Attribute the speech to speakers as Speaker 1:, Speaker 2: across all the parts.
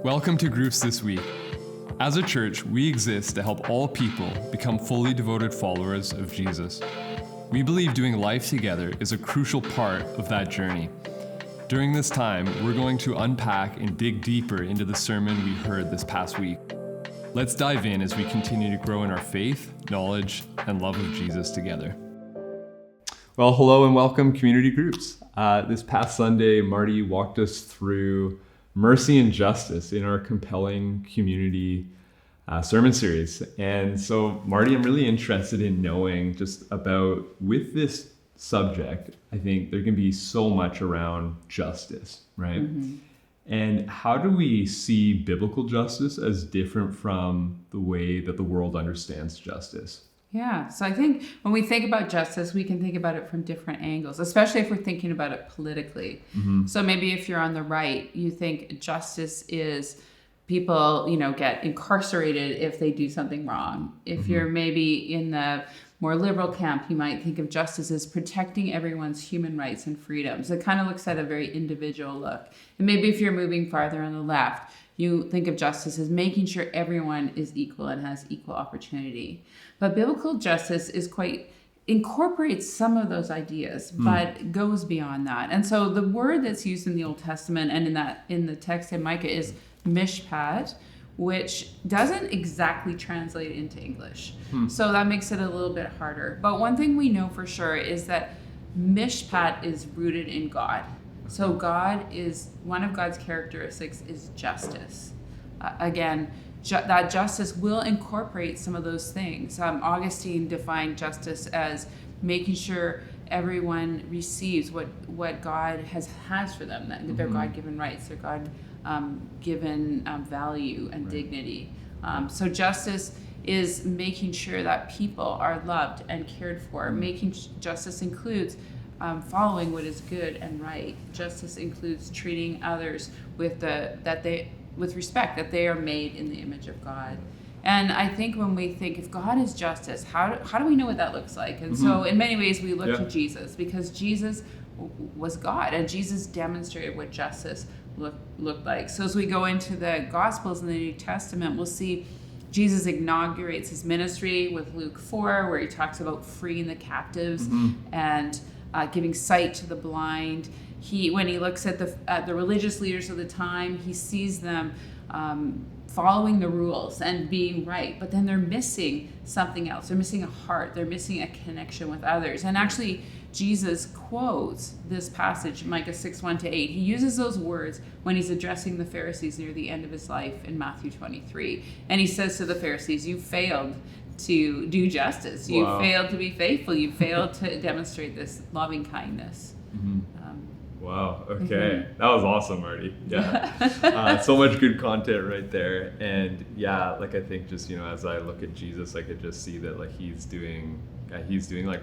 Speaker 1: Welcome to Groups This Week. As a church, we exist to help all people become fully devoted followers of Jesus. We believe doing life together is a crucial part of that journey. During this time, we're going to unpack and dig deeper into the sermon we heard this past week. Let's dive in as we continue to grow in our faith, knowledge, and love of Jesus together. Well, hello and welcome, community groups. This past Sunday, Marty walked us through mercy and justice in our compelling community sermon series. And so, Marty, I'm really interested in knowing just about, with this subject, I think there can be so much around justice, right? Mm-hmm. And how do we see biblical justice as different from the way that the world understands justice?
Speaker 2: Yeah, so I think when we think about justice, we can think about it from different angles, especially if we're thinking about it politically. Mm-hmm. So maybe if you're on the right, you think justice is people, get incarcerated if they do something wrong. If you're maybe in the more liberal camp, you might think of justice as protecting everyone's human rights and freedoms. It kind of looks at a very individual look. And maybe if you're moving farther on the left, you think of justice as making sure everyone is equal and has equal opportunity. But biblical justice incorporates some of those ideas, but goes beyond that. And so the word that's used in the Old Testament and in the text in Micah is mishpat, which doesn't exactly translate into English. So that makes it a little bit harder. But one thing we know for sure is that mishpat is rooted in God. So one of God's characteristics is justice. That justice will incorporate some of those things. Augustine defined justice as making sure everyone receives what God has for them, that their God-given rights, their God-given value and dignity. So justice is making sure that people are loved and cared for. Justice includes following what is good and right. Justice includes treating others with respect, that they are made in the image of God. And I think when we think, if God is justice, how do we know what that looks like? And so in many ways we look to Jesus, because Jesus was God and Jesus demonstrated what justice looked like. So as we go into the Gospels in the New Testament, we'll see Jesus inaugurates his ministry with Luke 4, where he talks about freeing the captives and giving sight to the blind. When he looks at the religious leaders of the time, he sees them following the rules and being right, but then they're missing something else. They're missing a heart. They're missing a connection with others. And actually, Jesus quotes this passage, Micah 6:1-8. He uses those words when he's addressing the Pharisees near the end of his life in Matthew 23. And he says to the Pharisees, "You failed to do justice. You failed to be faithful. You failed to demonstrate this loving kindness."
Speaker 1: Wow. Okay. That was awesome, Marty. Yeah. So much good content right there. And yeah, I think just, as I look at Jesus, I could just see that he's doing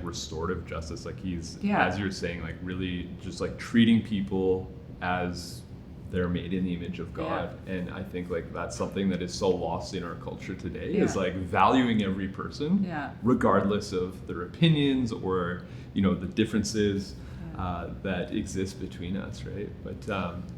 Speaker 1: restorative justice. As you're saying, really just treating people as they're made in the image of God. Yeah. And I think that's something that is so lost in our culture today is valuing every person regardless of their opinions or, the differences that exist between us, right? But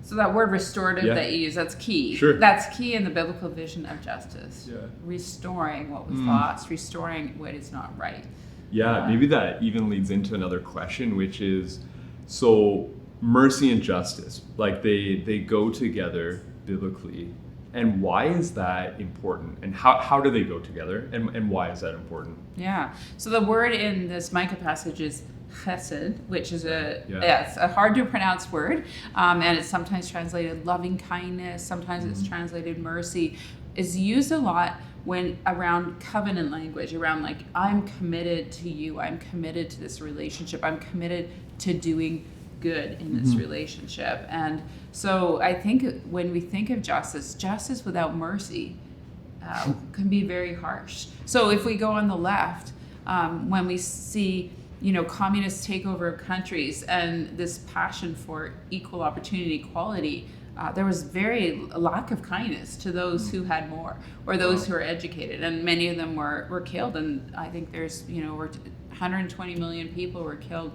Speaker 2: so that word restorative that you use, that's key.
Speaker 1: Sure.
Speaker 2: That's key in the biblical vision of justice. Yeah. Restoring what was lost, restoring what is not right.
Speaker 1: Yeah, maybe that even leads into another question, which is, so mercy and justice, they go together biblically. And why is that important? And how do they go together? And why is that important?
Speaker 2: Yeah. So the word in this Micah passage is chesed, which is it's a hard to pronounce word. And it's sometimes translated loving kindness. Sometimes it's translated mercy. It's used a lot when around covenant language, around I'm committed to you. I'm committed to this relationship. I'm committed to doing good in this relationship. And so I think when we think of justice without mercy can be very harsh. So if we go on the left, when we see communist takeover of countries and this passion for equal opportunity, equality, there was a lack of kindness to those who had more, or those who are educated, and many of them were killed. And I think there's over 120 million people were killed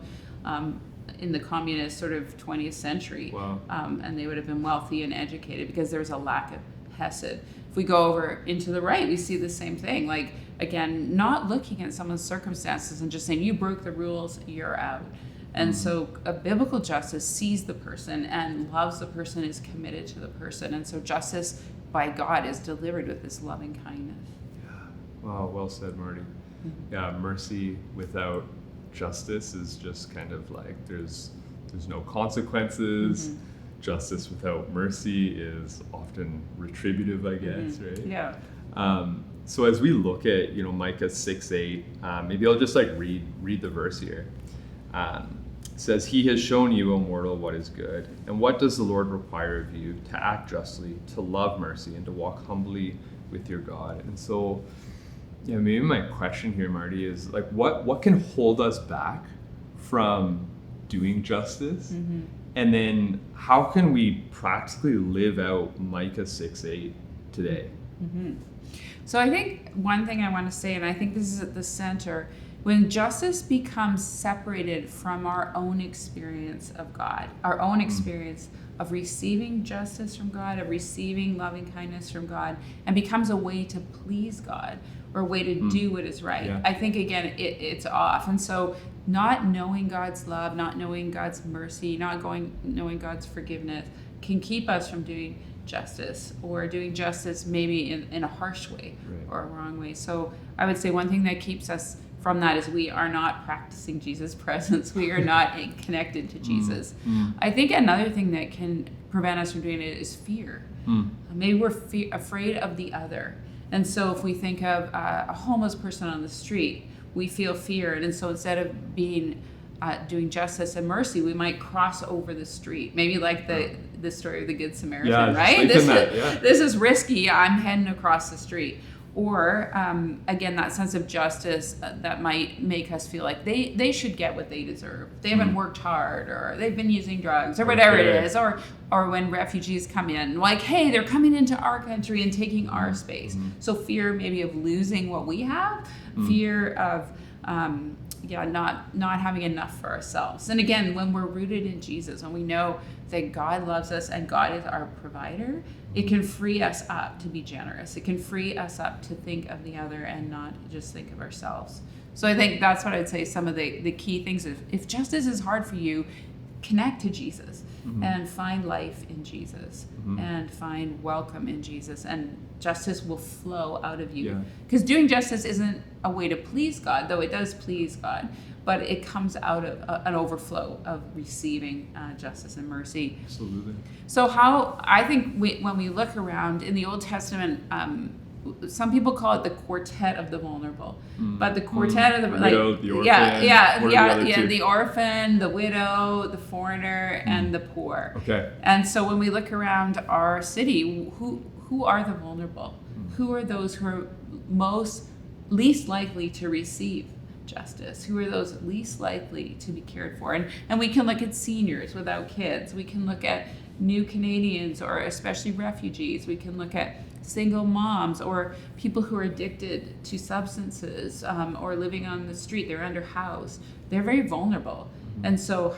Speaker 2: in the communist sort of 20th century.
Speaker 1: Wow.
Speaker 2: And they would have been wealthy and educated because there was a lack hesed. If we go over into the right, we see the same thing. Like, again, not looking at someone's circumstances and just saying, you broke the rules, you're out. And so a biblical justice sees the person and loves the person, is committed to the person. And so justice by God is delivered with this loving kindness.
Speaker 1: Yeah. Wow, well said, Marty. Yeah, mercy without justice is just kind of like there's no consequences. Justice without mercy is often retributive, I guess, right?
Speaker 2: Yeah.
Speaker 1: So as we look at, Micah 6:8, maybe I'll just like read the verse here. It says, "He has shown you, O mortal, what is good. And what does the Lord require of you? To act justly, to love mercy, and to walk humbly with your God." And so, maybe my question here, Marty, is like, what can hold us back from doing justice? And then how can we practically live out Micah 6:8 today?
Speaker 2: So I think one thing I want to say, and I think this is at the center, when justice becomes separated from our own experience of God, our own experience of receiving justice from God, of receiving loving kindness from God, and becomes a way to please God or a way to do what is right, I think, again, it's off. And so not knowing God's love, not knowing God's mercy, knowing God's forgiveness can keep us from doing justice, or doing justice maybe in a harsh way or a wrong way. So I would say one thing that keeps us from that is we are not practicing Jesus' presence. We are not connected to Jesus. I think another thing that can prevent us from doing it is fear. Maybe we're afraid of the other. And so if we think of a homeless person on the street, we feel fear. And so instead of doing justice and mercy, we might cross over the street. Maybe like the story of the Good Samaritan, right? This is risky. I'm heading across the street. Or, again, that sense of justice that might make us feel like they should get what they deserve. They haven't worked hard, or they've been using drugs, or whatever it is. Or when refugees come in, like, hey, they're coming into our country and taking our space. So fear maybe of losing what we have, fear of not having enough for ourselves. And again, when we're rooted in Jesus, when we know that God loves us and God is our provider, it can free us up to be generous. It can free us up to think of the other and not just think of ourselves. So I think that's what I'd say some of the key things. If justice is hard for you, connect to Jesus and find life in Jesus and find welcome in Jesus, and justice will flow out of you. Because doing justice isn't a way to please God, though it does please God, but it comes out of an overflow of receiving justice and mercy.
Speaker 1: Absolutely. So
Speaker 2: how, I think when we look around in the Old Testament, some people call it the quartet of the vulnerable, but the quartet of the
Speaker 1: widow, the orphan,
Speaker 2: the orphan, the widow, the foreigner, and the poor.
Speaker 1: Okay.
Speaker 2: And so when we look around our city, who are the vulnerable? Who are those who are least likely to receive justice? Who are those least likely to be cared for? And we can look at seniors without kids. We can look at new Canadians, or especially refugees. We can look at single moms, or people who are addicted to substances, or living on the street. They're underhoused. They're very vulnerable. And so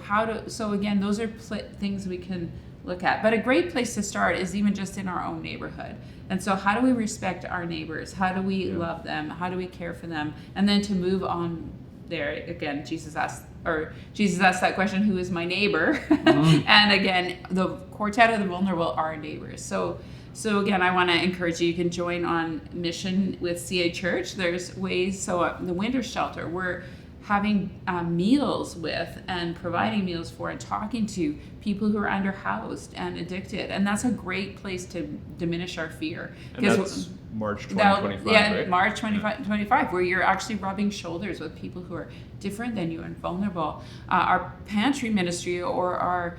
Speaker 2: again, those are things we can look at. But a great place to start is even just in our own neighborhood. And so how do we respect our neighbors? How do we love them? How do we care for them? And then to move on there, again, Jesus asked that question, who is my neighbor? And again, the quartet of the vulnerable are neighbors. So again, I want to encourage you can join on mission with CA Church. There's ways, the winter shelter, we're having meals with and providing meals for and talking to people who are underhoused and addicted. And that's a great place to diminish our fear.
Speaker 1: And that's March 2025, right?
Speaker 2: March 2025, where you're actually rubbing shoulders with people who are different than you and vulnerable. Our pantry ministry or our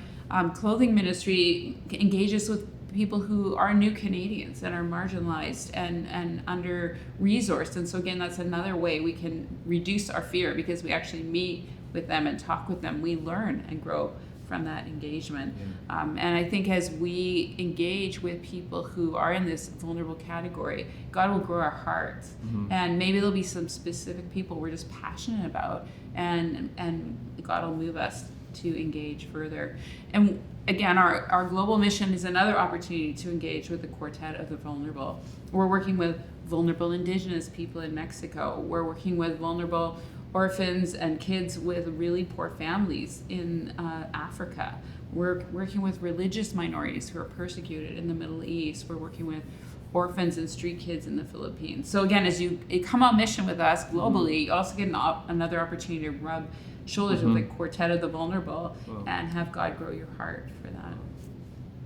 Speaker 2: clothing ministry engages with people who are new Canadians and are marginalized and under-resourced. And so again, that's another way we can reduce our fear, because we actually meet with them and talk with them. We learn and grow from that engagement. And I think as we engage with people who are in this vulnerable category, God will grow our hearts. And maybe there'll be some specific people we're just passionate about, and God will move us to engage further. And again, our global mission is another opportunity to engage with the Quartet of the Vulnerable. We're working with vulnerable Indigenous people in Mexico. We're working with vulnerable orphans and kids with really poor families in Africa. We're working with religious minorities who are persecuted in the Middle East. We're working with orphans and street kids in the Philippines. So again, as you come on mission with us globally, you also get another opportunity to rub shoulders with the Quartet of the Vulnerable and have God grow your heart for that.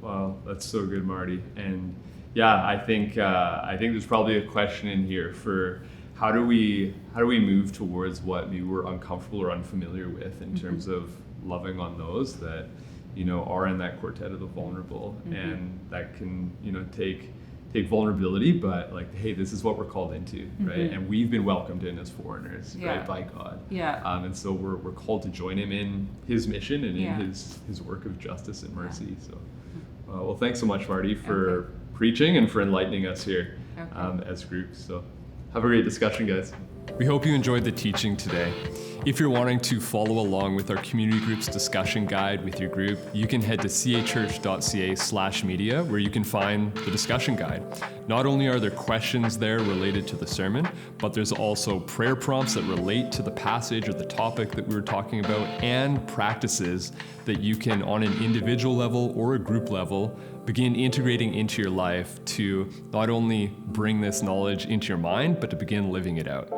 Speaker 1: Wow, that's so good, Marty. And yeah, I think there's probably a question in here for how do we move towards what maybe we're uncomfortable or unfamiliar with in terms of loving on those that, are in that Quartet of the Vulnerable, and that can, take vulnerability, but like, hey, this is what we're called into, right? And we've been welcomed in as foreigners, right, by God. And so we're called to join him in his mission and in his work of justice and mercy. So, well, thanks so much, Marty, for preaching and for enlightening us here as groups. So have a great discussion, guys. We hope you enjoyed the teaching today. If you're wanting to follow along with our community group's discussion guide with your group, you can head to cachurch.ca/media, where you can find the discussion guide. Not only are there questions there related to the sermon, but there's also prayer prompts that relate to the passage or the topic that we were talking about, and practices that you can, on an individual level or a group level, begin integrating into your life to not only bring this knowledge into your mind, but to begin living it out.